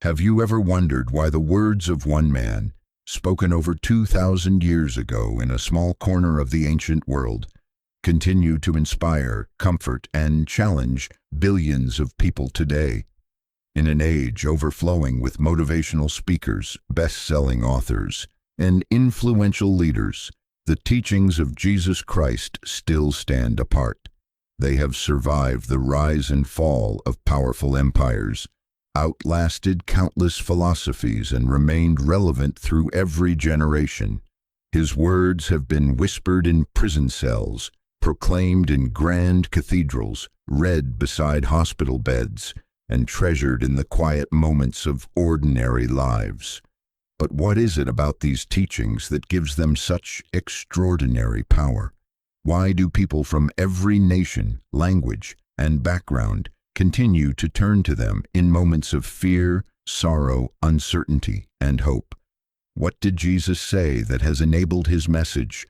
Have you ever wondered why the words of one man, spoken over 2,000 years ago in a small corner of the ancient world, continue to inspire, comfort, and challenge billions of people today? In an age overflowing with motivational speakers, best-selling authors, and influential leaders, the teachings of Jesus Christ still stand apart. They have survived the rise and fall of powerful empires, outlasted countless philosophies, and remained relevant through every generation. His words have been whispered in prison cells, proclaimed in grand cathedrals, read beside hospital beds, and treasured in the quiet moments of ordinary lives. But what is it about these teachings that gives them such extraordinary power? Why do people from every nation, language, and background continue to turn to them in moments of fear, sorrow, uncertainty, and hope? What did Jesus say that has enabled his message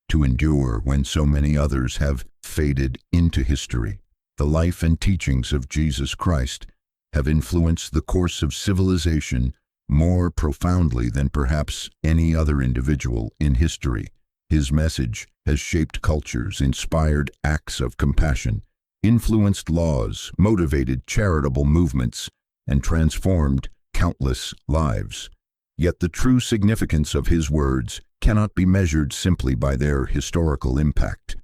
to endure when so many others have faded into history? The life and teachings of Jesus Christ have influenced the course of civilization more profoundly than perhaps any other individual in history. His message has shaped cultures, inspired acts of compassion, influenced laws, motivated charitable movements, and transformed countless lives. Yet the true significance of his words cannot be measured simply by their historical impact.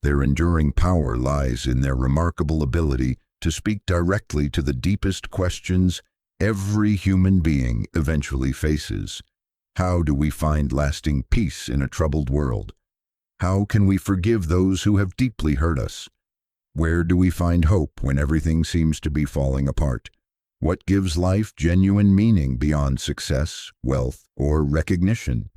Their enduring power lies in their remarkable ability to speak directly to the deepest questions every human being eventually faces. How do we find lasting peace in a troubled world? How can we forgive those who have deeply hurt us? Where do we find hope when everything seems to be falling apart? What gives life genuine meaning beyond success, wealth, or recognition?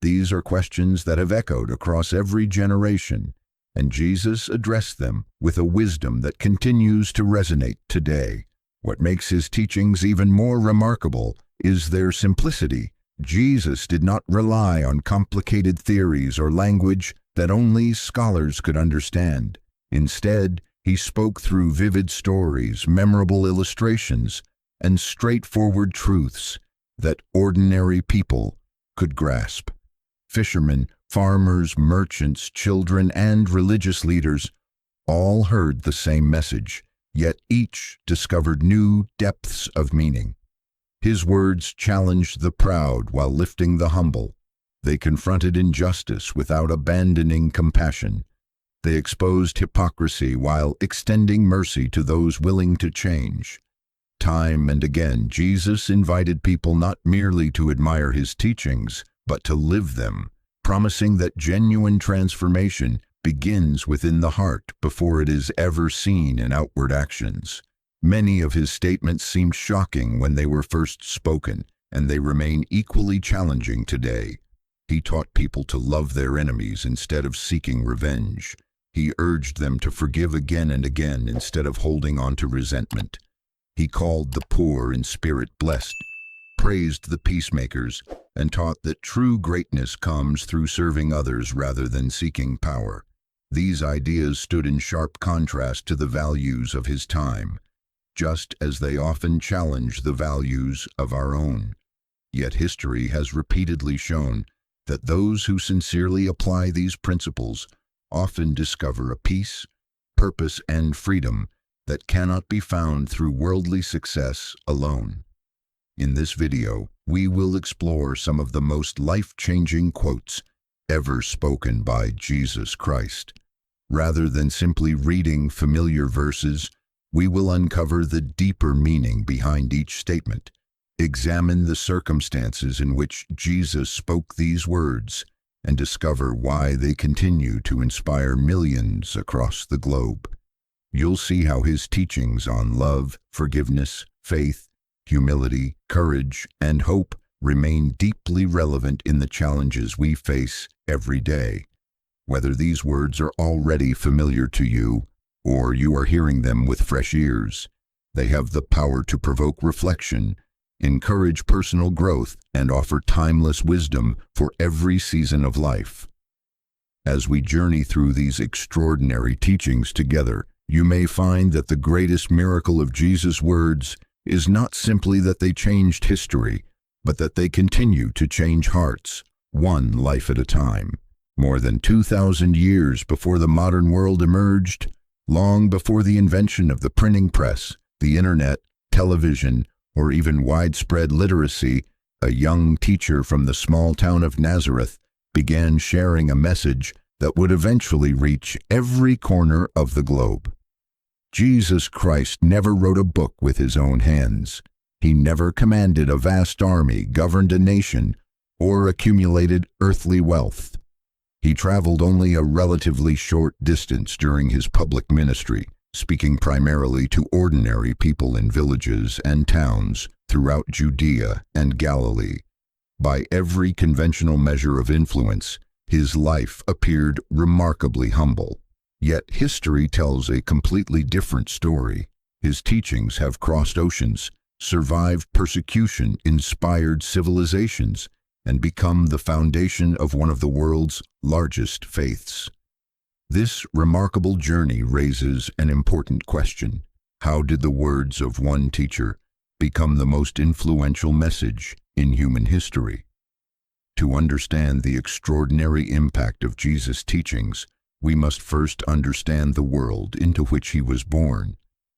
These are questions that have echoed across every generation, and Jesus addressed them with a wisdom that continues to resonate today. What makes his teachings even more remarkable is their simplicity. Jesus did not rely on complicated theories or language that only scholars could understand. Instead, he spoke through vivid stories, memorable illustrations, and straightforward truths that ordinary people could grasp. Fishermen, farmers, merchants, children, and religious leaders all heard the same message, yet each discovered new depths of meaning. His words challenged the proud while lifting the humble. They confronted injustice without abandoning compassion. They exposed hypocrisy while extending mercy to those willing to change. Time and again, Jesus invited people not merely to admire his teachings, but to live them, promising that genuine transformation begins within the heart before it is ever seen in outward actions. Many of his statements seemed shocking when they were first spoken, and they remain equally challenging today. He taught people to love their enemies instead of seeking revenge. He urged them to forgive again and again instead of holding on to resentment. He called the poor in spirit blessed, praised the peacemakers, and taught that true greatness comes through serving others rather than seeking power. These ideas stood in sharp contrast to the values of his time, just as they often challenge the values of our own. Yet history has repeatedly shown that those who sincerely apply these principles often discover a peace, purpose, and freedom that cannot be found through worldly success alone. In this video, we will explore some of the most life-changing quotes ever spoken by Jesus Christ. Rather than simply reading familiar verses, we will uncover the deeper meaning behind each statement, examine the circumstances in which Jesus spoke these words, and discover why they continue to inspire millions across the globe. You'll see how his teachings on love, forgiveness, faith, humility, courage, and hope remain deeply relevant in the challenges we face every day. Whether these words are already familiar to you, or you are hearing them with fresh ears, they have the power to provoke reflection, encourage personal growth, and offer timeless wisdom for every season of life. As we journey through these extraordinary teachings together, you may find that the greatest miracle of Jesus' words is not simply that they changed history, but that they continue to change hearts, one life at a time. More than 2,000 years before the modern world emerged, long before the invention of the printing press, the internet, television, or even widespread literacy, a young teacher from the small town of Nazareth began sharing a message that would eventually reach every corner of the globe. Jesus Christ never wrote a book with his own hands. He never commanded a vast army, governed a nation, or accumulated earthly wealth. He traveled only a relatively short distance during his public ministry, speaking primarily to ordinary people in villages and towns throughout Judea and Galilee. By every conventional measure of influence, his life appeared remarkably humble. Yet history tells a completely different story. His teachings have crossed oceans, survived persecution, inspired civilizations, and become the foundation of one of the world's largest faiths. This remarkable journey raises an important question. How did the words of one teacher become the most influential message in human history? To understand the extraordinary impact of Jesus' teachings, we must first understand the world into which he was born.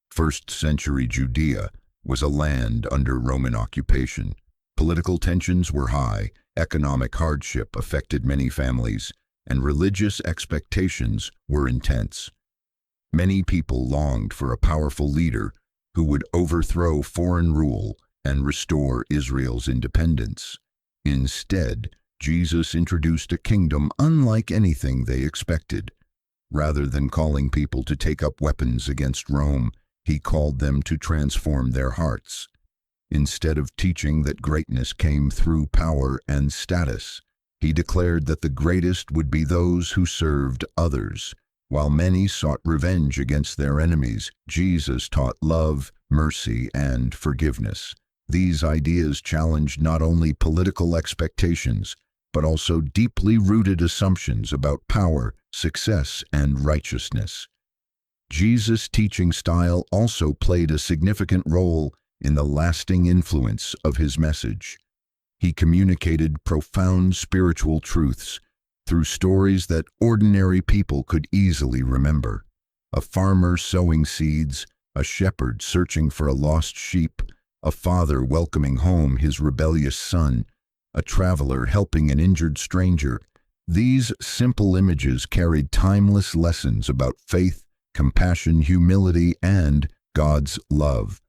First-century Judea was a land under Roman occupation. Political tensions were high, economic hardship affected many families, and religious expectations were intense. Many people longed for a powerful leader who would overthrow foreign rule and restore Israel's independence. Instead, Jesus introduced a kingdom unlike anything they expected. Rather than calling people to take up weapons against Rome, he called them to transform their hearts. Instead of teaching that greatness came through power and status, he declared that the greatest would be those who served others. While many sought revenge against their enemies, Jesus taught love, mercy, and forgiveness. These ideas challenged not only political expectations, but also deeply rooted assumptions about power, success, and righteousness. Jesus' teaching style also played a significant role in the lasting influence of his message. He communicated profound spiritual truths through stories that ordinary people could easily remember. A farmer sowing seeds, a shepherd searching for a lost sheep, a father welcoming home his rebellious son, a traveler helping an injured stranger. These simple images carried timeless lessons about faith, compassion, humility, and God's love.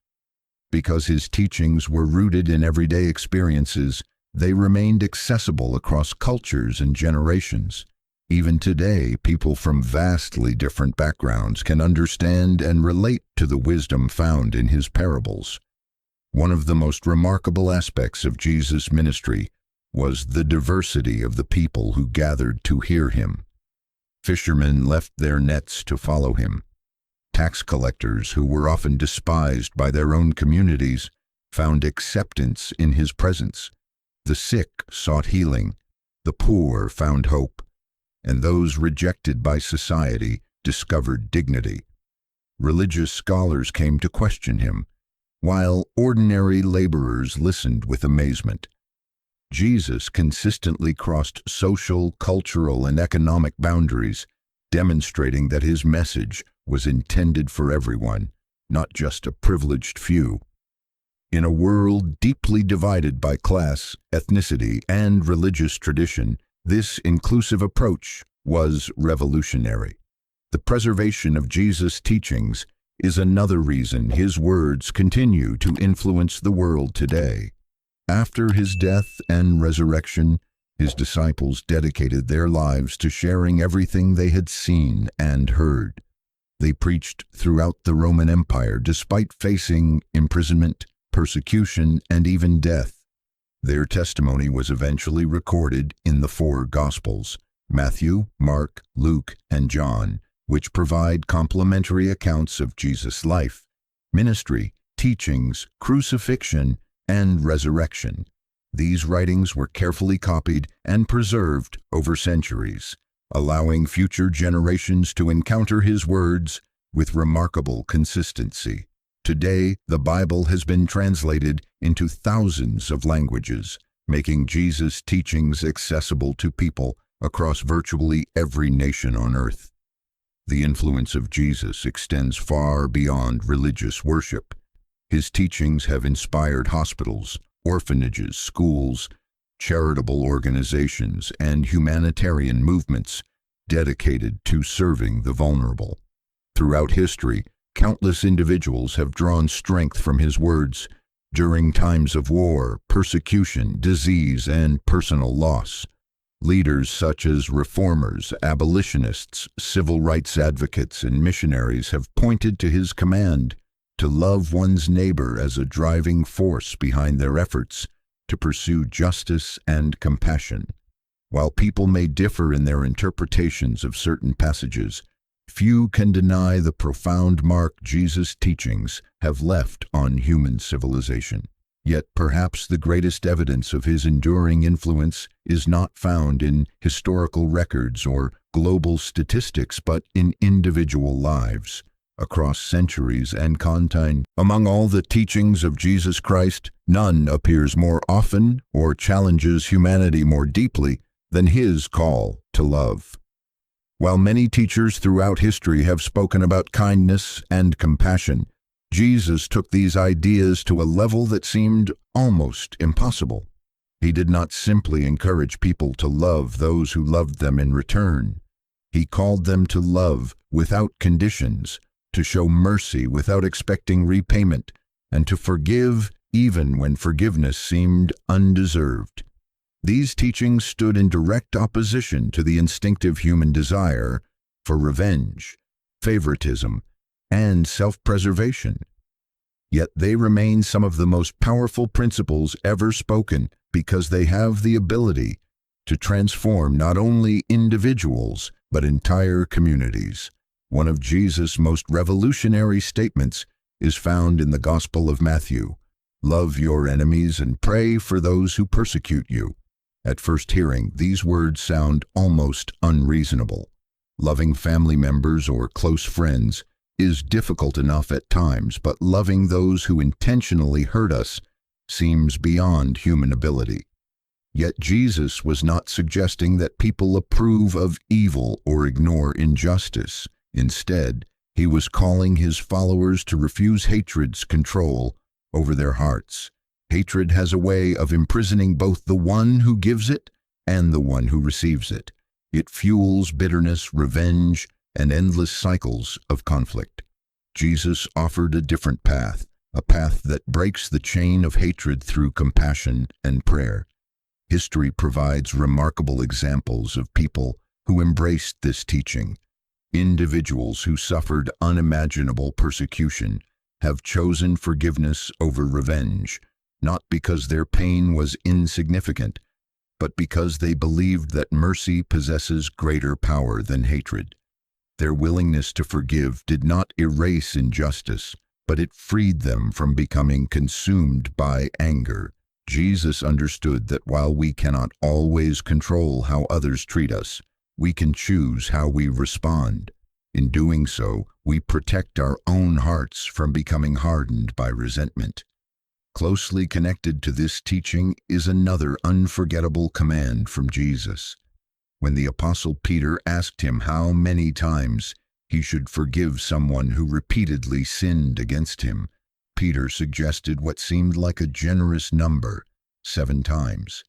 Because his teachings were rooted in everyday experiences, they remained accessible across cultures and generations. Even today, people from vastly different backgrounds can understand and relate to the wisdom found in his parables. One of the most remarkable aspects of Jesus' ministry was the diversity of the people who gathered to hear him. Fishermen left their nets to follow him. Tax collectors, who were often despised by their own communities, found acceptance in his presence. The sick sought healing, the poor found hope, and those rejected by society discovered dignity. Religious scholars came to question him, while ordinary laborers listened with amazement. Jesus consistently crossed social, cultural, and economic boundaries, demonstrating that his message was intended for everyone, not just a privileged few. In a world deeply divided by class, ethnicity, and religious tradition, this inclusive approach was revolutionary. The preservation of Jesus' teachings is another reason his words continue to influence the world today. After his death and resurrection, his disciples dedicated their lives to sharing everything they had seen and heard. They preached throughout the Roman Empire despite facing imprisonment, persecution, and even death. Their testimony was eventually recorded in the four Gospels, Matthew, Mark, Luke, and John, which provide complementary accounts of Jesus' life, ministry, teachings, crucifixion, and resurrection. These writings were carefully copied and preserved over centuries, allowing future generations to encounter his words with remarkable consistency. Today, the Bible has been translated into thousands of languages, making Jesus' teachings accessible to people across virtually every nation on earth. The influence of Jesus extends far beyond religious worship. His teachings have inspired hospitals, orphanages, schools, charitable organizations, and humanitarian movements dedicated to serving the vulnerable. Throughout history, countless individuals have drawn strength from his words during times of war, persecution, disease, and personal loss. Leaders such as reformers, abolitionists, civil rights advocates, and missionaries have pointed to his command to love one's neighbor as a driving force behind their efforts to pursue justice and compassion. While people may differ in their interpretations of certain passages, few can deny the profound mark Jesus' teachings have left on human civilization. Yet perhaps the greatest evidence of his enduring influence is not found in historical records or global statistics, but in individual lives. Across centuries and continents, among all the teachings of Jesus Christ, none appears more often or challenges humanity more deeply than his call to love. While many teachers throughout history have spoken about kindness and compassion, Jesus took these ideas to a level that seemed almost impossible. He did not simply encourage people to love those who loved them in return. He called them to love without conditions, to show mercy without expecting repayment, and to forgive even when forgiveness seemed undeserved. These teachings stood in direct opposition to the instinctive human desire for revenge, favoritism, and self-preservation. Yet they remain some of the most powerful principles ever spoken because they have the ability to transform not only individuals but entire communities. One of Jesus' most revolutionary statements is found in the Gospel of Matthew. Love your enemies and pray for those who persecute you. At first hearing, these words sound almost unreasonable. Loving family members or close friends is difficult enough at times, but loving those who intentionally hurt us seems beyond human ability. Yet Jesus was not suggesting that people approve of evil or ignore injustice. Instead, he was calling his followers to refuse hatred's control over their hearts. Hatred has a way of imprisoning both the one who gives it and the one who receives it. It fuels bitterness, revenge, and endless cycles of conflict. Jesus offered a different path, a path that breaks the chain of hatred through compassion and prayer. History provides remarkable examples of people who embraced this teaching. Individuals who suffered unimaginable persecution have chosen forgiveness over revenge, not because their pain was insignificant, but because they believed that mercy possesses greater power than hatred. Their willingness to forgive did not erase injustice, but it freed them from becoming consumed by anger. Jesus understood that while we cannot always control how others treat us, we can choose how we respond. In doing so, we protect our own hearts from becoming hardened by resentment. Closely connected to this teaching is another unforgettable command from Jesus. When the Apostle Peter asked him how many times he should forgive someone who repeatedly sinned against him, Peter suggested what seemed like a generous number, 7 times.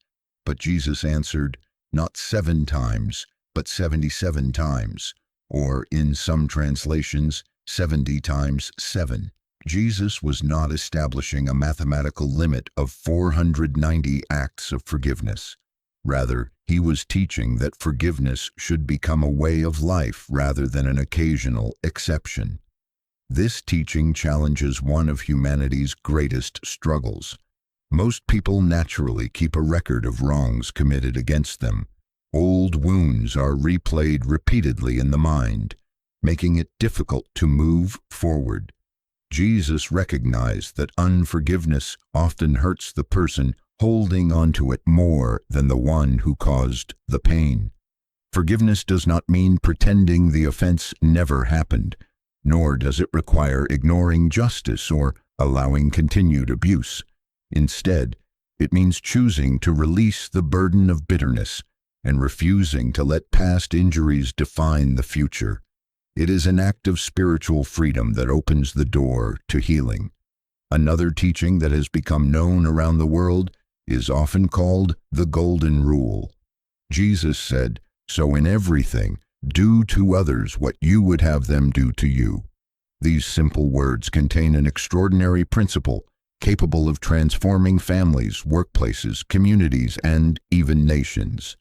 But Jesus answered, not 7 times, but 77 times, or in some translations, 70 times 7. Jesus was not establishing a mathematical limit of 490 acts of forgiveness. Rather, he was teaching that forgiveness should become a way of life rather than an occasional exception. This teaching challenges one of humanity's greatest struggles. Most people naturally keep a record of wrongs committed against them. Old wounds are replayed repeatedly in the mind, making it difficult to move forward. Jesus recognized that unforgiveness often hurts the person holding onto it more than the one who caused the pain. Forgiveness does not mean pretending the offense never happened, nor does it require ignoring justice or allowing continued abuse. Instead, it means choosing to release the burden of bitterness and refusing to let past injuries define the future. It is an act of spiritual freedom that opens the door to healing. Another teaching that has become known around the world is often called the Golden Rule. Jesus said, "So in everything, do to others what you would have them do to you." These simple words contain an extraordinary principle capable of transforming families, workplaces, communities, and even nations.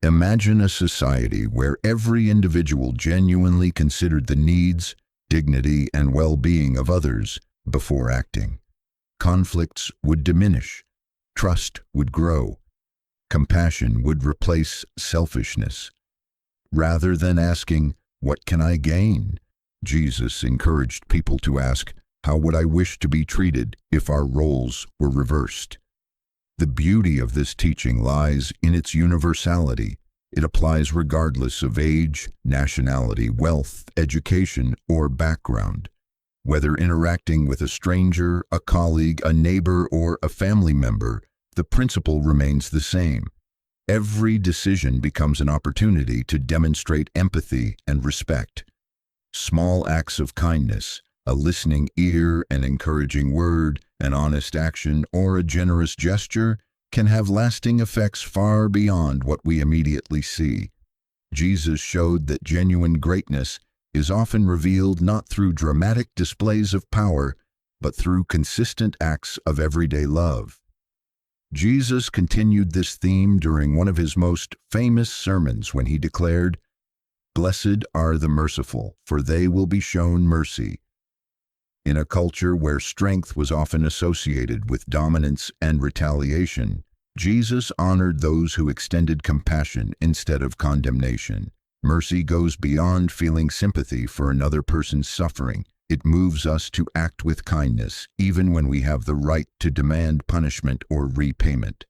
Imagine a society where every individual genuinely considered the needs, dignity, and well-being of others before acting. Conflicts would diminish, trust would grow, compassion would replace selfishness. Rather than asking, "What can I gain?" Jesus encouraged people to ask, "How would I wish to be treated if our roles were reversed?" The beauty of this teaching lies in its universality. It applies regardless of age, nationality, wealth, education, or background. Whether interacting with a stranger, a colleague, a neighbor, or a family member, the principle remains the same. Every decision becomes an opportunity to demonstrate empathy and respect. Small acts of kindness, a listening ear, an encouraging word, an honest action, or a generous gesture can have lasting effects far beyond what we immediately see. Jesus showed that genuine greatness is often revealed not through dramatic displays of power, but through consistent acts of everyday love. Jesus continued this theme during one of his most famous sermons when he declared, "Blessed are the merciful, for they will be shown mercy." In a culture where strength was often associated with dominance and retaliation, Jesus honored those who extended compassion instead of condemnation. Mercy goes beyond feeling sympathy for another person's suffering. It moves us to act with kindness, even when we have the right to demand punishment or repayment.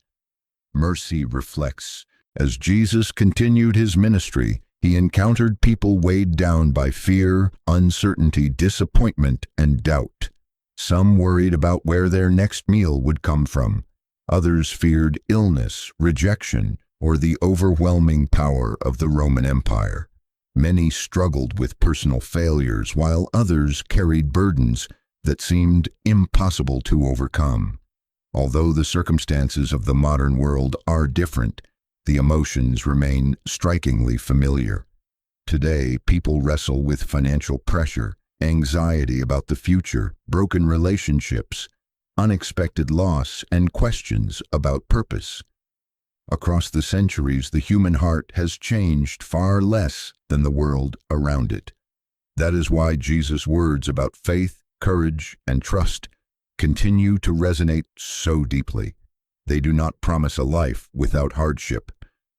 Mercy reflects. As Jesus continued his ministry, he encountered people weighed down by fear, uncertainty, disappointment, and doubt. Some worried about where their next meal would come from. Others feared illness, rejection, or the overwhelming power of the Roman Empire. Many struggled with personal failures, while others carried burdens that seemed impossible to overcome. Although the circumstances of the modern world are different, the emotions remain strikingly familiar. Today, people wrestle with financial pressure, anxiety about the future, broken relationships, unexpected loss, and questions about purpose. Across the centuries, the human heart has changed far less than the world around it. That is why Jesus' words about faith, courage, and trust continue to resonate so deeply. They do not promise a life without hardship,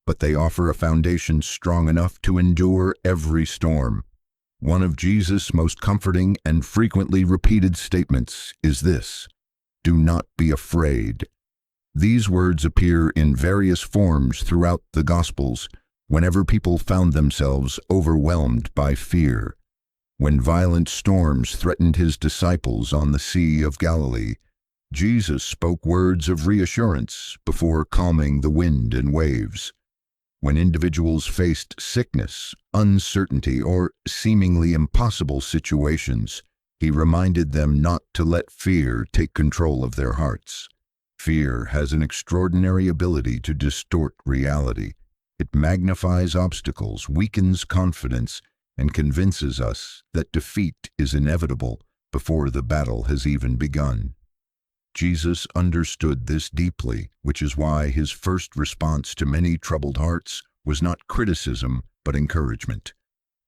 but they offer a foundation strong enough to endure every storm. One of Jesus' most comforting and frequently repeated statements is this: "Do not be afraid." These words appear in various forms throughout the Gospels whenever people found themselves overwhelmed by fear. When violent storms threatened his disciples on the Sea of Galilee, Jesus spoke words of reassurance before calming the wind and waves. When individuals faced sickness, uncertainty, or seemingly impossible situations, he reminded them not to let fear take control of their hearts. Fear has an extraordinary ability to distort reality. It magnifies obstacles, weakens confidence, and convinces us that defeat is inevitable before the battle has even begun. Jesus understood this deeply, which is why his first response to many troubled hearts was not criticism, but encouragement.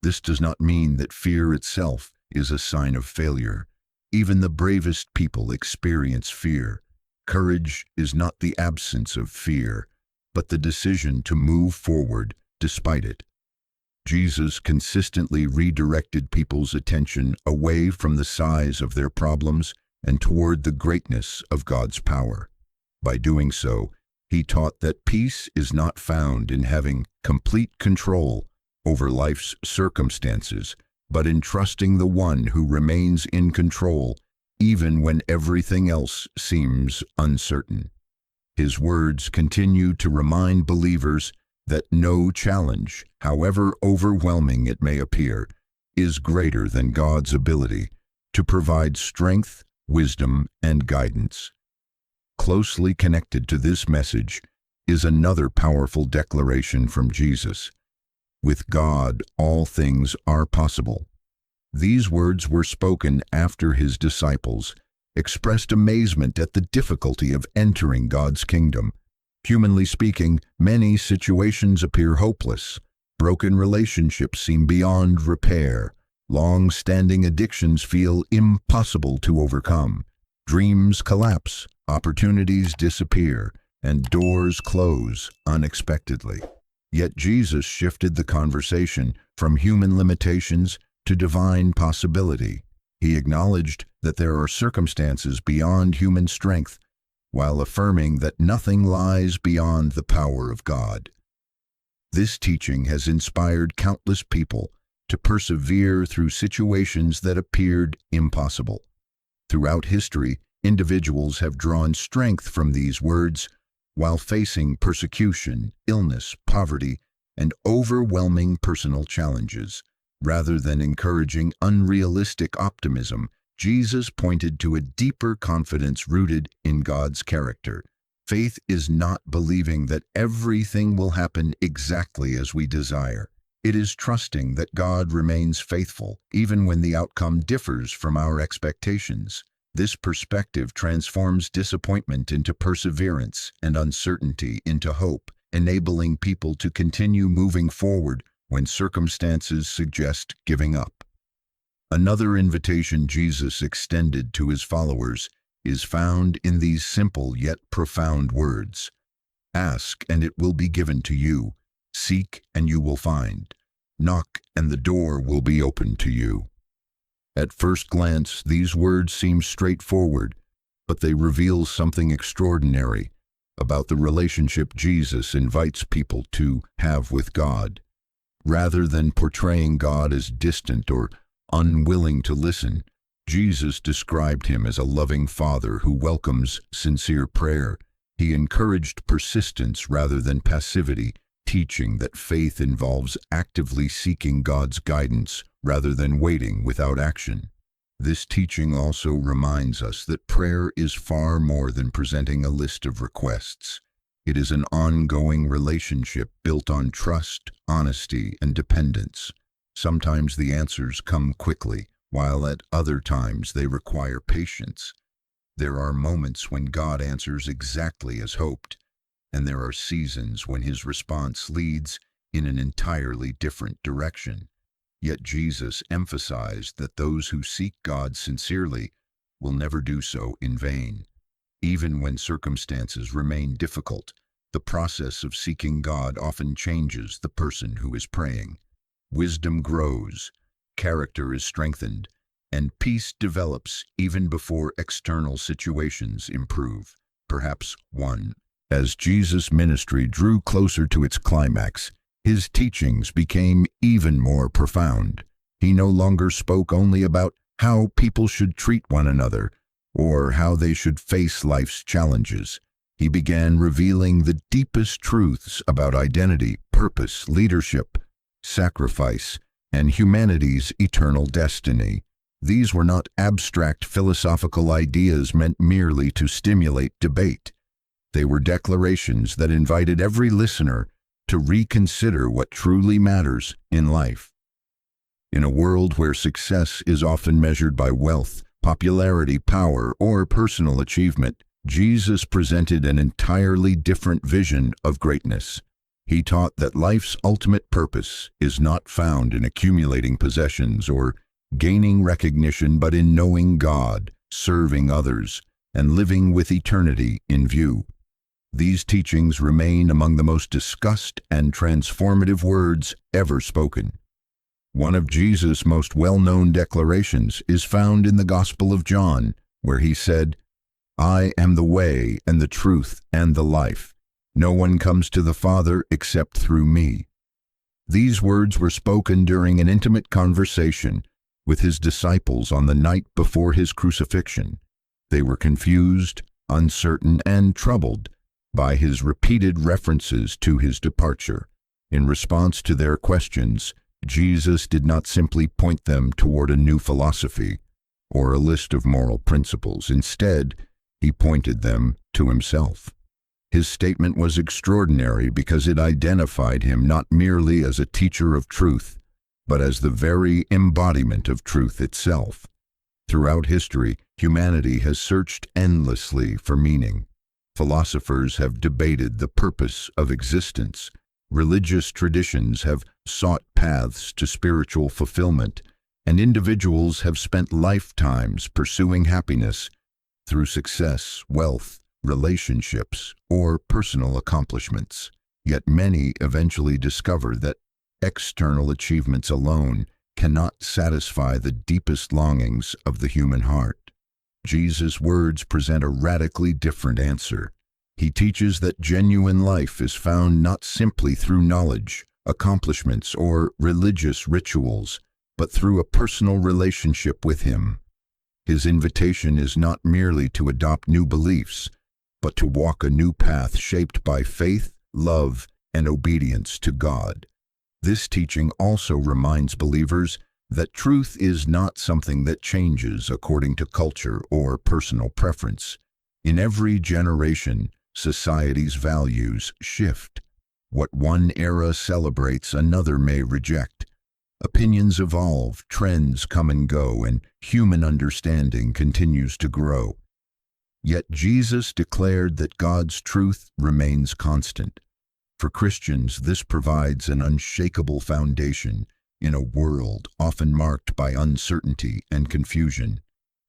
This does not mean that fear itself is a sign of failure. Even the bravest people experience fear. Courage is not the absence of fear, but the decision to move forward despite it. Jesus consistently redirected people's attention away from the size of their problems and toward the greatness of God's power. By doing so, he taught that peace is not found in having complete control over life's circumstances, but in trusting the one who remains in control even when everything else seems uncertain. His words continue to remind believers that no challenge, however overwhelming it may appear, is greater than God's ability to provide strength, wisdom, and guidance. Closely connected to this message is another powerful declaration from Jesus. With God, all things are possible. These words were spoken after his disciples expressed amazement at the difficulty of entering God's kingdom. Humanly speaking, many situations appear hopeless. Broken relationships seem beyond repair. Long-standing addictions feel impossible to overcome. Dreams collapse, opportunities disappear, and doors close unexpectedly. Yet Jesus shifted the conversation from human limitations to divine possibility. He acknowledged that there are circumstances beyond human strength, while affirming that nothing lies beyond the power of God. This teaching has inspired countless people to persevere through situations that appeared impossible. Throughout history, individuals have drawn strength from these words while facing persecution, illness, poverty, and overwhelming personal challenges. Rather than encouraging unrealistic optimism, Jesus pointed to a deeper confidence rooted in God's character. Faith is not believing that everything will happen exactly as we desire. It is trusting that God remains faithful, even when the outcome differs from our expectations. This perspective transforms disappointment into perseverance and uncertainty into hope, enabling people to continue moving forward when circumstances suggest giving up. Another invitation Jesus extended to his followers is found in these simple yet profound words. Ask, and it will be given to you. Seek, and you will find. Knock, and the door will be opened to you. At first glance, these words seem straightforward, but they reveal something extraordinary about the relationship Jesus invites people to have with God. Rather than portraying God as distant or unwilling to listen, Jesus described him as a loving Father who welcomes sincere prayer. He encouraged persistence rather than passivity, teaching that faith involves actively seeking God's guidance rather than waiting without action. This teaching also reminds us that prayer is far more than presenting a list of requests. It is an ongoing relationship built on trust, honesty, and dependence. Sometimes the answers come quickly, while at other times they require patience. There are moments when God answers exactly as hoped, and there are seasons when his response leads in an entirely different direction. Yet Jesus emphasized that those who seek God sincerely will never do so in vain. Even when circumstances remain difficult, the process of seeking God often changes the person who is praying. Wisdom grows, character is strengthened, and peace develops even before external situations improve. Perhaps 1. As Jesus' ministry drew closer to its climax, his teachings became even more profound. He no longer spoke only about how people should treat one another or how they should face life's challenges. He began revealing the deepest truths about identity, purpose, leadership, sacrifice, and humanity's eternal destiny. These were not abstract philosophical ideas meant merely to stimulate debate. They were declarations that invited every listener to reconsider what truly matters in life. In a world where success is often measured by wealth, popularity, power, or personal achievement, Jesus presented an entirely different vision of greatness. He taught that life's ultimate purpose is not found in accumulating possessions or gaining recognition, but in knowing God, serving others, and living with eternity in view. These teachings remain among the most discussed and transformative words ever spoken. One of Jesus' most well-known declarations is found in the Gospel of John, where he said, "I am the way and the truth and the life. No one comes to the Father except through me." These words were spoken during an intimate conversation with his disciples on the night before his crucifixion. They were confused, uncertain, and troubled by his repeated references to his departure. In response to their questions, Jesus did not simply point them toward a new philosophy or a list of moral principles. Instead, he pointed them to himself. His statement was extraordinary because it identified him not merely as a teacher of truth, but as the very embodiment of truth itself. Throughout history, humanity has searched endlessly for meaning. Philosophers have debated the purpose of existence. Religious traditions have sought paths to spiritual fulfillment, and individuals have spent lifetimes pursuing happiness through success, wealth, relationships, or personal accomplishments. Yet many eventually discover that external achievements alone cannot satisfy the deepest longings of the human heart. Jesus' words present a radically different answer. He teaches that genuine life is found not simply through knowledge, accomplishments, or religious rituals, but through a personal relationship with Him. His invitation is not merely to adopt new beliefs, but to walk a new path shaped by faith, love, and obedience to God. This teaching also reminds believers that truth is not something that changes according to culture or personal preference. In every generation, society's values shift. What one era celebrates, another may reject. Opinions evolve, trends come and go, and human understanding continues to grow. Yet Jesus declared that God's truth remains constant. For Christians, this provides an unshakable foundation in a world often marked by uncertainty and confusion.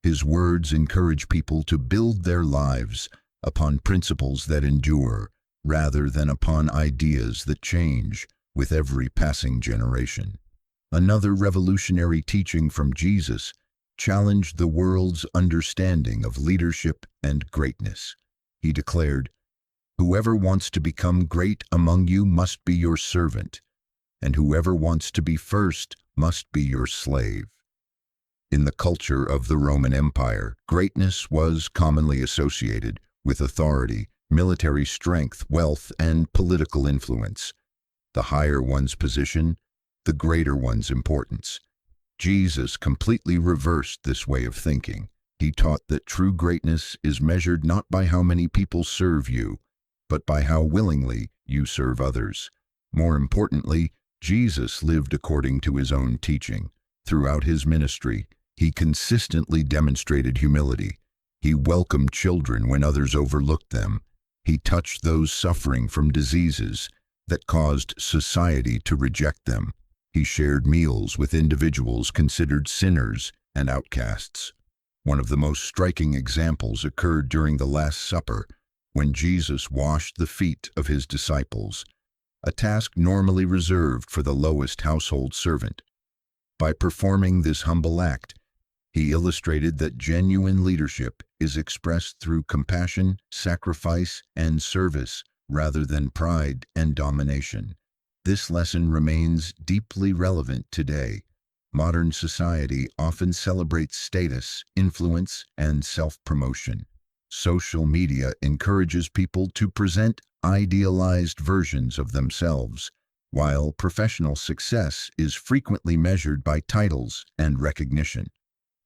His words encourage people to build their lives upon principles that endure, rather than upon ideas that change with every passing generation. Another revolutionary teaching from Jesus challenged the world's understanding of leadership and greatness. He declared, "Whoever wants to become great among you must be your servant, and whoever wants to be first must be your slave." In the culture of the Roman Empire, greatness was commonly associated with authority, military strength, wealth, and political influence. The higher one's position, the greater one's importance. Jesus completely reversed this way of thinking. He taught that true greatness is measured not by how many people serve you, but by how willingly you serve others. More importantly, Jesus lived according to his own teaching. Throughout his ministry, he consistently demonstrated humility. He welcomed children when others overlooked them. He touched those suffering from diseases that caused society to reject them. He shared meals with individuals considered sinners and outcasts. One of the most striking examples occurred during the Last Supper, when Jesus washed the feet of his disciples, a task normally reserved for the lowest household servant. By performing this humble act, he illustrated that genuine leadership is expressed through compassion, sacrifice, and service, rather than pride and domination. This lesson remains deeply relevant today. Modern society often celebrates status, influence, and self-promotion. Social media encourages people to present idealized versions of themselves, while professional success is frequently measured by titles and recognition.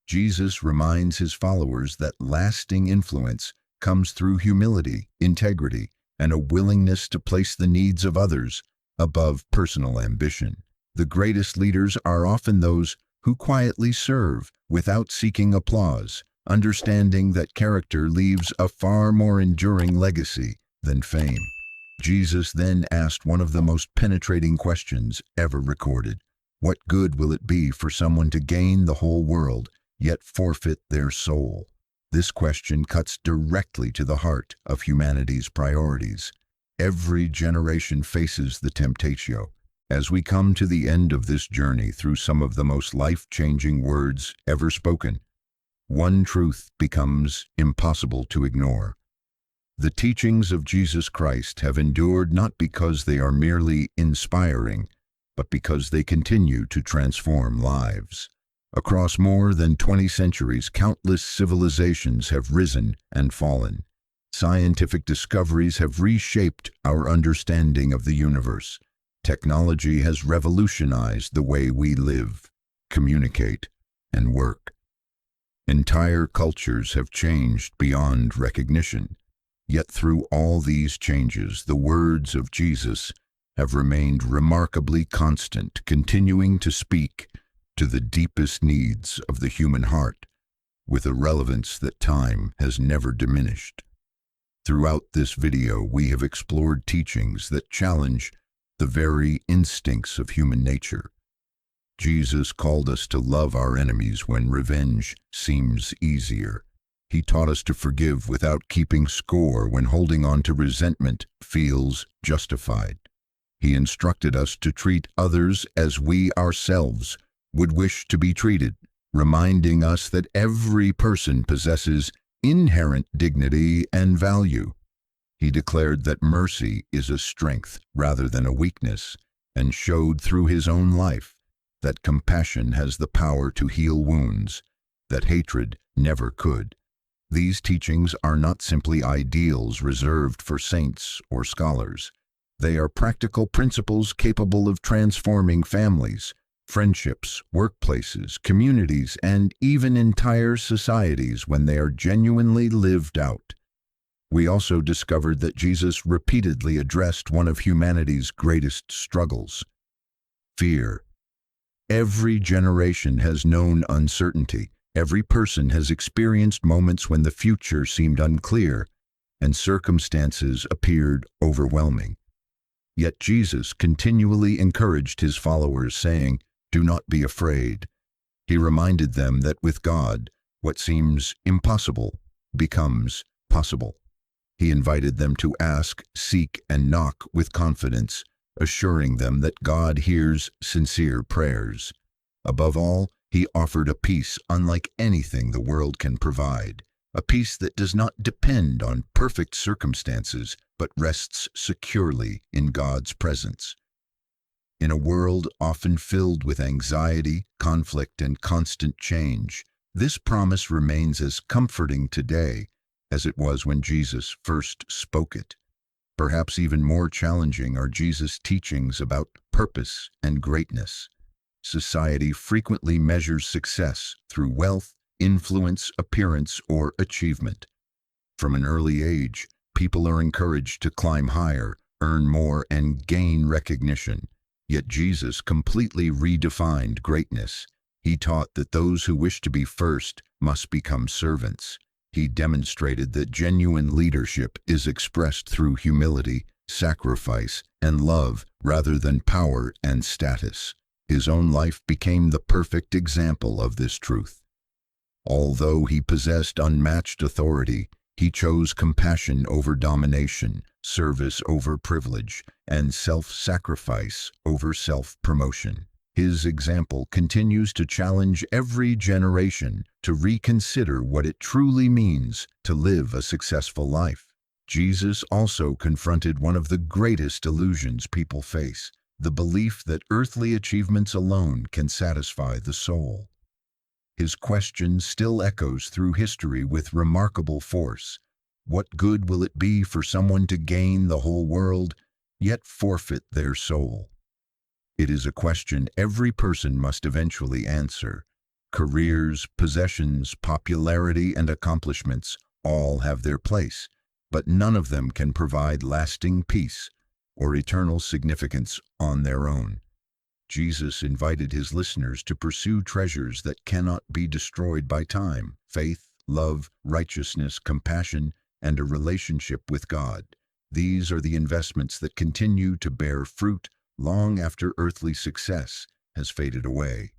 Jesus reminds his followers that lasting influence comes through humility, integrity, and a willingness to place the needs of others above personal ambition. The greatest leaders are often those who quietly serve without seeking applause, understanding that character leaves a far more enduring legacy than fame. Jesus then asked one of the most penetrating questions ever recorded. What good will it be for someone to gain the whole world, yet forfeit their soul? This question cuts directly to the heart of humanity's priorities. Every generation faces the temptatio. As we come to the end of this journey through some of the most life-changing words ever spoken, one truth becomes impossible to ignore. The teachings of Jesus Christ have endured not because they are merely inspiring, but because they continue to transform lives. Across more than 20 centuries, countless civilizations have risen and fallen. Scientific discoveries have reshaped our understanding of the universe. Technology has revolutionized the way we live, communicate, and work. Entire cultures have changed beyond recognition. Yet through all these changes, the words of Jesus have remained remarkably constant, continuing to speak to the deepest needs of the human heart with a relevance that time has never diminished. Throughout this video, we have explored teachings that challenge the very instincts of human nature. Jesus called us to love our enemies when revenge seems easier. He taught us to forgive without keeping score when holding on to resentment feels justified. He instructed us to treat others as we ourselves would wish to be treated, reminding us that every person possesses inherent dignity and value. He declared that mercy is a strength rather than a weakness, and showed through his own life that compassion has the power to heal wounds that hatred never could. These teachings are not simply ideals reserved for saints or scholars. They are practical principles capable of transforming families, friendships, workplaces, communities, and even entire societies when they are genuinely lived out. We also discovered that Jesus repeatedly addressed one of humanity's greatest struggles: fear. Every generation has known uncertainty. Every person has experienced moments when the future seemed unclear and circumstances appeared overwhelming. Yet Jesus continually encouraged his followers, saying, "Do not be afraid." He reminded them that with God, what seems impossible becomes possible. He invited them to ask, seek, and knock with confidence, assuring them that God hears sincere prayers. Above all, he offered a peace unlike anything the world can provide, a peace that does not depend on perfect circumstances, but rests securely in God's presence. In a world often filled with anxiety, conflict, and constant change, this promise remains as comforting today as it was when Jesus first spoke it. Perhaps even more challenging are Jesus' teachings about purpose and greatness. Society frequently measures success through wealth, influence, appearance, or achievement. From an early age, people are encouraged to climb higher, earn more, and gain recognition. Yet Jesus completely redefined greatness. He taught that those who wish to be first must become servants. He demonstrated that genuine leadership is expressed through humility, sacrifice, and love rather than power and status. His own life became the perfect example of this truth. Although he possessed unmatched authority, he chose compassion over domination, service over privilege, and self-sacrifice over self-promotion. His example continues to challenge every generation to reconsider what it truly means to live a successful life. Jesus also confronted one of the greatest illusions people face: the belief that earthly achievements alone can satisfy the soul. His question still echoes through history with remarkable force. What good will it be for someone to gain the whole world, yet forfeit their soul? It is a question every person must eventually answer. Careers, possessions, popularity, and accomplishments all have their place, but none of them can provide lasting peace or eternal significance on their own. Jesus invited his listeners to pursue treasures that cannot be destroyed by time: faith, love, righteousness, compassion, and a relationship with God. These are the investments that continue to bear fruit long after earthly success has faded away.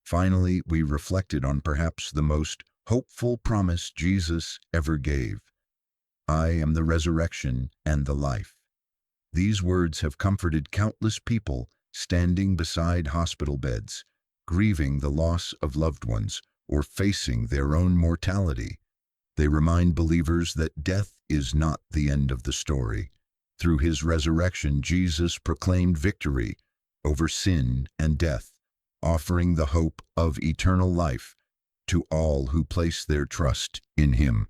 Finally, we reflected on perhaps the most hopeful promise Jesus ever gave: "I am the resurrection and the life." These words have comforted countless people standing beside hospital beds, grieving the loss of loved ones, or facing their own mortality. They remind believers that death is not the end of the story. Through his resurrection, Jesus proclaimed victory, over sin and death, offering the hope of eternal life to all who place their trust in him.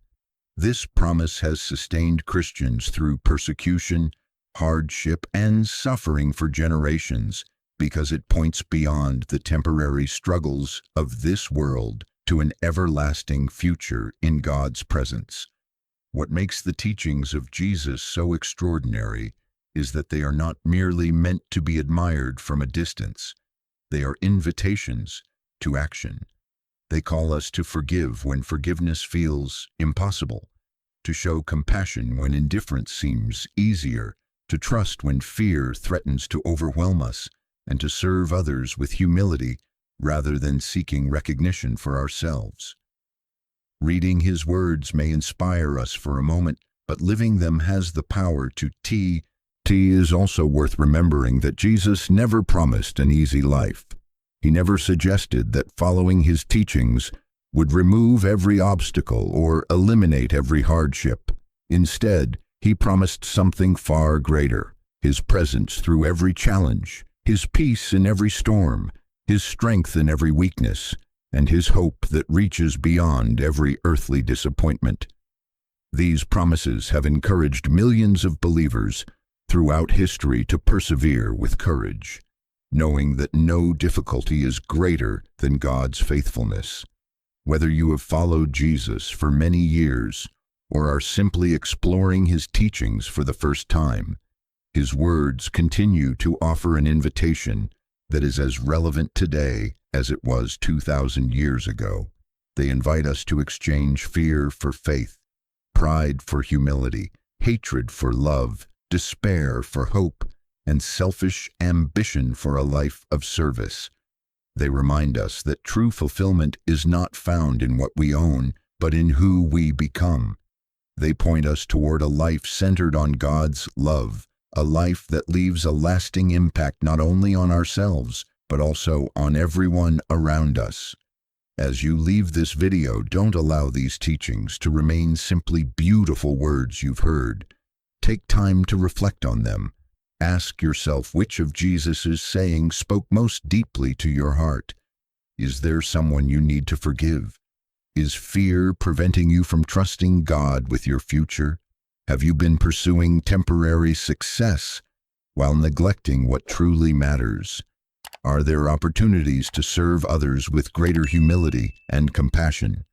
This promise has sustained Christians through persecution, hardship, and suffering for generations because it points beyond the temporary struggles of this world to an everlasting future in God's presence. What makes the teachings of Jesus so extraordinary is that they are not merely meant to be admired from a distance. They are invitations to action. They call us to forgive when forgiveness feels impossible, to show compassion when indifference seems easier, to trust when fear threatens to overwhelm us, and to serve others with humility rather than seeking recognition for ourselves. Reading his words may inspire us for a moment, but living them has the power to It is also worth remembering that Jesus never promised an easy life. He never suggested that following his teachings would remove every obstacle or eliminate every hardship. Instead, he promised something far greater: his presence through every challenge, his peace in every storm, his strength in every weakness, and his hope that reaches beyond every earthly disappointment. These promises have encouraged millions of believers throughout history to persevere with courage, knowing that no difficulty is greater than God's faithfulness. Whether you have followed Jesus for many years or are simply exploring his teachings for the first time, his words continue to offer an invitation that is as relevant today as it was 2,000 years ago. They invite us to exchange fear for faith, pride for humility, hatred for love, despair for hope, and selfish ambition for a life of service. They remind us that true fulfillment is not found in what we own, but in who we become. They point us toward a life centered on God's love, a life that leaves a lasting impact not only on ourselves, but also on everyone around us. As you leave this video, don't allow these teachings to remain simply beautiful words you've heard. Take time to reflect on them. Ask yourself which of Jesus' sayings spoke most deeply to your heart. Is there someone you need to forgive? Is fear preventing you from trusting God with your future? Have you been pursuing temporary success while neglecting what truly matters? Are there opportunities to serve others with greater humility and compassion?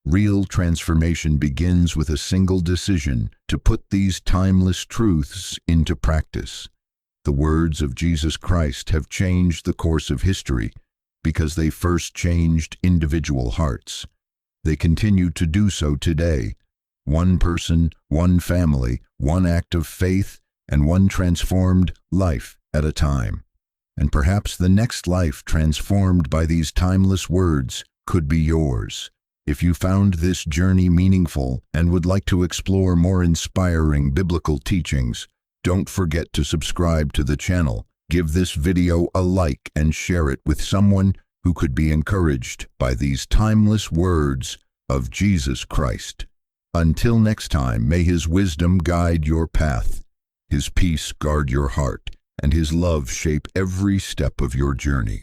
Real transformation begins with a single decision to put these timeless truths into practice. The words of Jesus Christ have changed the course of history because they first changed individual hearts. They continue to do so today. One person, one family, one act of faith, and one transformed life at a time. And perhaps the next life transformed by these timeless words could be yours. If you found this journey meaningful and would like to explore more inspiring biblical teachings, don't forget to subscribe to the channel. Give this video a like and share it with someone who could be encouraged by these timeless words of Jesus Christ. Until next time, may his wisdom guide your path, his peace guard your heart, and his love shape every step of your journey.